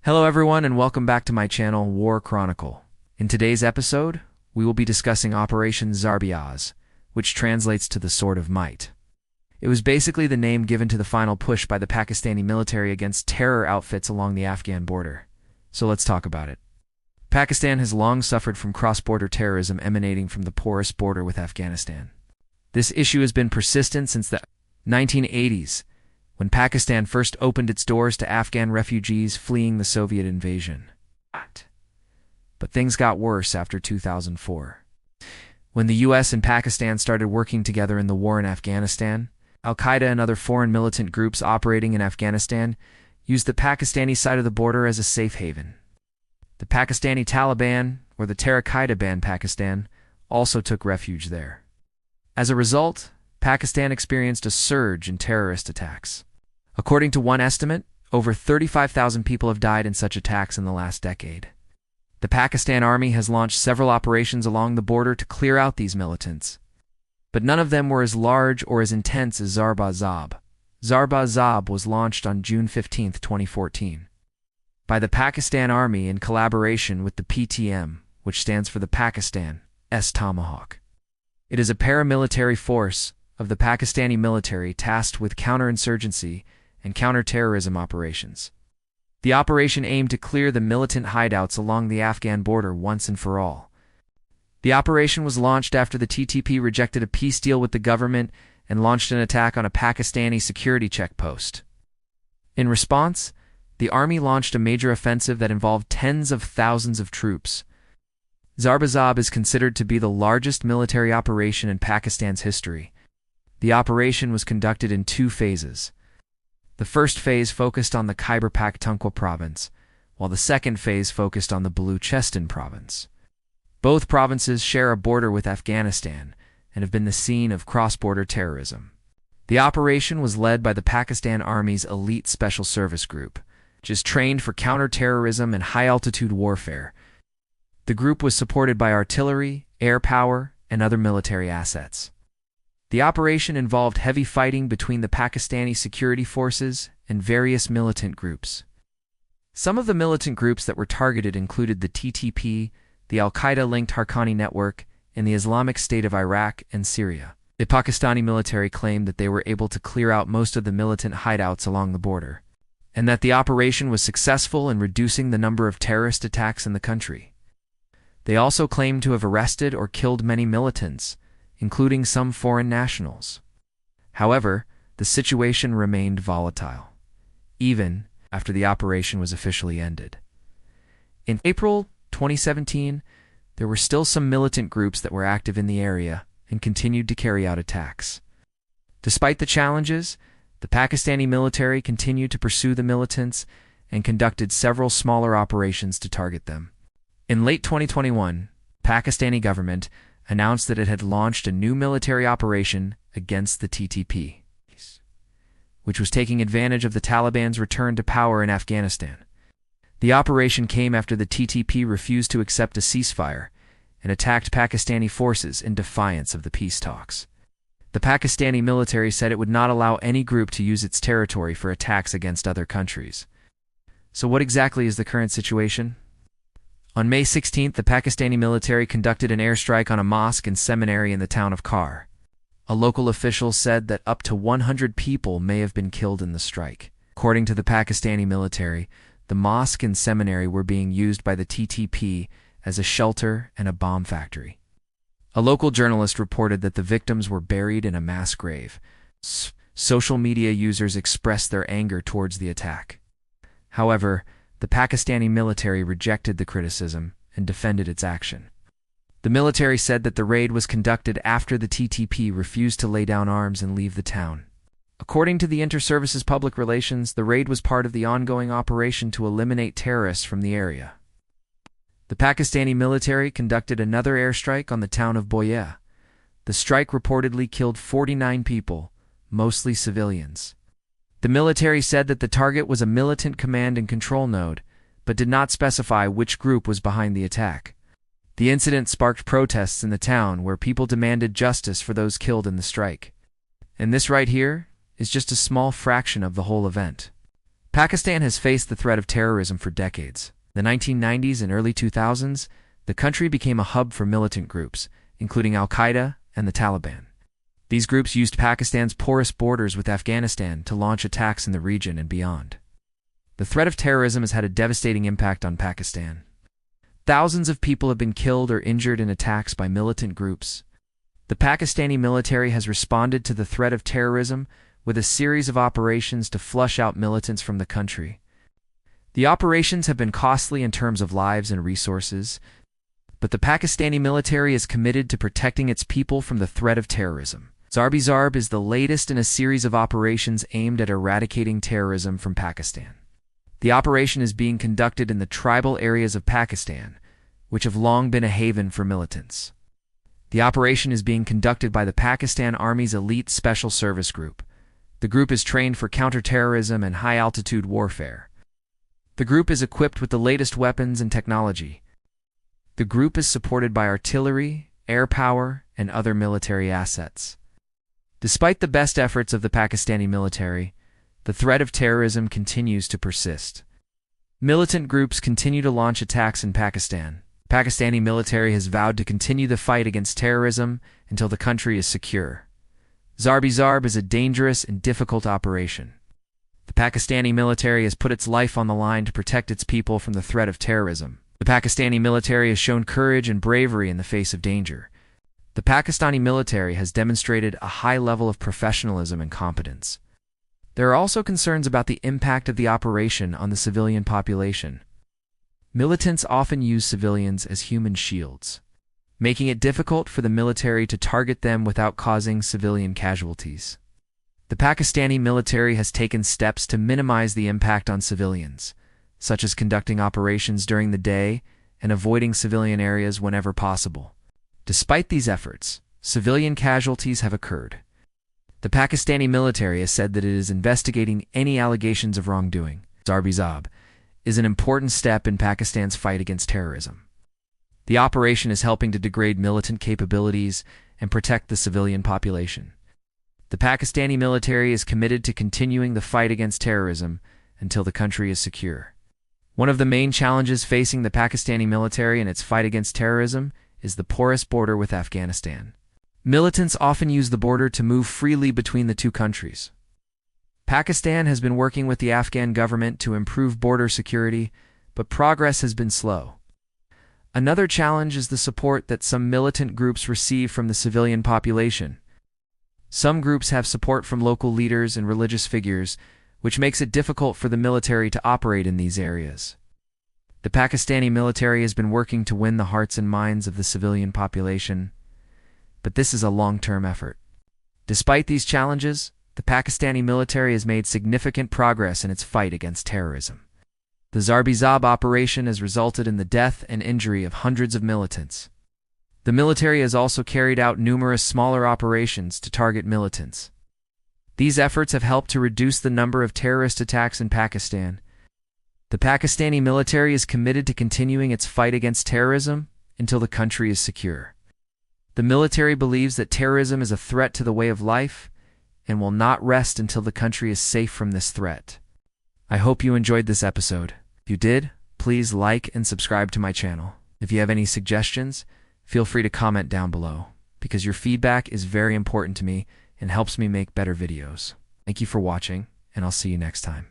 Hello everyone and welcome back to my channel, War Chronicle. In today's episode, we will be discussing Operation Zarb-e-Azb, which translates to the Sword of Might. It was basically the name given to the final push by the Pakistani military against terror outfits along the Afghan border. So let's talk about it. Pakistan has long suffered from cross-border terrorism emanating from the porous border with Afghanistan. This issue has been persistent since the 1980s, when Pakistan first opened its doors to Afghan refugees fleeing the Soviet invasion. But things got worse after 2004. When the US and Pakistan started working together in the war in Afghanistan, Al-Qaeda and other foreign militant groups operating in Afghanistan used the Pakistani side of the border as a safe haven. The Pakistani Taliban, or the Tehrik-i-Taliban Pakistan, also took refuge there. As a result, Pakistan experienced a surge in terrorist attacks. According to one estimate, over 35,000 people have died in such attacks in the last decade. The Pakistan Army has launched several operations along the border to clear out these militants, but none of them were as large or as intense as Zarb-e-Azb. Zarb-e-Azb was launched on June 15, 2014, by the Pakistan Army in collaboration with the PTM, which stands for the Pakistan Tomahawk. It is a paramilitary force of the Pakistani military tasked with counterinsurgency and counterterrorism operations. The operation aimed to clear the militant hideouts along the Afghan border once and for all. The operation was launched after the TTP rejected a peace deal with the government and launched an attack on a Pakistani security checkpost. In response, the army launched a major offensive that involved tens of thousands of troops. Zarb-e-Azb is considered to be the largest military operation in Pakistan's history. The operation was conducted in two phases. The first phase focused on the Khyber Pakhtunkhwa province, while the second phase focused on the Baluchistan province. Both provinces share a border with Afghanistan and have been the scene of cross-border terrorism. The operation was led by the Pakistan Army's elite special service group, which is trained for counter-terrorism and high-altitude warfare. The group was supported by artillery, air power, and other military assets. The operation involved heavy fighting between the Pakistani security forces and various militant groups. Some of the militant groups that were targeted included the TTP, the Al-Qaeda-linked Haqqani network, and the Islamic State of Iraq and Syria. The Pakistani military claimed that they were able to clear out most of the militant hideouts along the border, and that the operation was successful in reducing the number of terrorist attacks in the country. They also claimed to have arrested or killed many militants, including some foreign nationals. However, the situation remained volatile, even after the operation was officially ended. In April 2017, there were still some militant groups that were active in the area and continued to carry out attacks. Despite the challenges, the Pakistani military continued to pursue the militants and conducted several smaller operations to target them. In late 2021, Pakistani government announced that it had launched a new military operation against the TTP, which was taking advantage of the Taliban's return to power in Afghanistan. The operation came after the TTP refused to accept a ceasefire and attacked Pakistani forces in defiance of the peace talks. The Pakistani military said it would not allow any group to use its territory for attacks against other countries. So what exactly is the current situation? On May 16th, the Pakistani military conducted an airstrike on a mosque and seminary in the town of Khar. A local official said that up to 100 people may have been killed in the strike. According to the Pakistani military, the mosque and seminary were being used by the TTP as a shelter and a bomb factory. A local journalist reported that the victims were buried in a mass grave. Social media users expressed their anger towards the attack. However, the Pakistani military rejected the criticism and defended its action. The military said that the raid was conducted after the TTP refused to lay down arms and leave the town. According to the Inter-Services Public Relations, the raid was part of the ongoing operation to eliminate terrorists from the area. The Pakistani military conducted another airstrike on the town of Boya. The strike reportedly killed 49 people, mostly civilians. The military said that the target was a militant command and control node, but did not specify which group was behind the attack. The incident sparked protests in the town where people demanded justice for those killed in the strike. And this right here is just a small fraction of the whole event. Pakistan has faced the threat of terrorism for decades. In the 1990s and early 2000s, the country became a hub for militant groups, including Al-Qaeda and the Taliban. These groups used Pakistan's porous borders with Afghanistan to launch attacks in the region and beyond. The threat of terrorism has had a devastating impact on Pakistan. Thousands of people have been killed or injured in attacks by militant groups. The Pakistani military has responded to the threat of terrorism with a series of operations to flush out militants from the country. The operations have been costly in terms of lives and resources, but the Pakistani military is committed to protecting its people from the threat of terrorism. Zarb-e-Azb is the latest in a series of operations aimed at eradicating terrorism from Pakistan. The operation is being conducted in the tribal areas of Pakistan, which have long been a haven for militants. The operation is being conducted by the Pakistan Army's Elite Special Service Group. The group is trained for counterterrorism and high-altitude warfare. The group is equipped with the latest weapons and technology. The group is supported by artillery, air power, and other military assets. Despite the best efforts of the Pakistani military, the threat of terrorism continues to persist. Militant groups continue to launch attacks in Pakistan. The Pakistani military has vowed to continue the fight against terrorism until the country is secure. Zarb-e-Azb is a dangerous and difficult operation. The Pakistani military has put its life on the line to protect its people from the threat of terrorism. The Pakistani military has shown courage and bravery in the face of danger. The Pakistani military has demonstrated a high level of professionalism and competence. There are also concerns about the impact of the operation on the civilian population. Militants often use civilians as human shields, making it difficult for the military to target them without causing civilian casualties. The Pakistani military has taken steps to minimize the impact on civilians, such as conducting operations during the day and avoiding civilian areas whenever possible. Despite these efforts, civilian casualties have occurred. The Pakistani military has said that it is investigating any allegations of wrongdoing. Zarb-e-Azb is an important step in Pakistan's fight against terrorism. The operation is helping to degrade militant capabilities and protect the civilian population. The Pakistani military is committed to continuing the fight against terrorism until the country is secure. One of the main challenges facing the Pakistani military in its fight against terrorism is the porous border with Afghanistan. Militants often use the border to move freely between the two countries. Pakistan has been working with the Afghan government to improve border security, but progress has been slow. Another challenge is the support that some militant groups receive from the civilian population. Some groups have support from local leaders and religious figures, which makes it difficult for the military to operate in these areas. The Pakistani military has been working to win the hearts and minds of the civilian population, but this is a long-term effort. Despite these challenges, the Pakistani military has made significant progress in its fight against terrorism. The Zarb-e-Azb operation has resulted in the death and injury of hundreds of militants. The military has also carried out numerous smaller operations to target militants. These efforts have helped to reduce the number of terrorist attacks in Pakistan. The Pakistani military is committed to continuing its fight against terrorism until the country is secure. The military believes that terrorism is a threat to the way of life and will not rest until the country is safe from this threat. I hope you enjoyed this episode. If you did, please like and subscribe to my channel. If you have any suggestions, feel free to comment down below, because your feedback is very important to me and helps me make better videos. Thank you for watching, and I'll see you next time.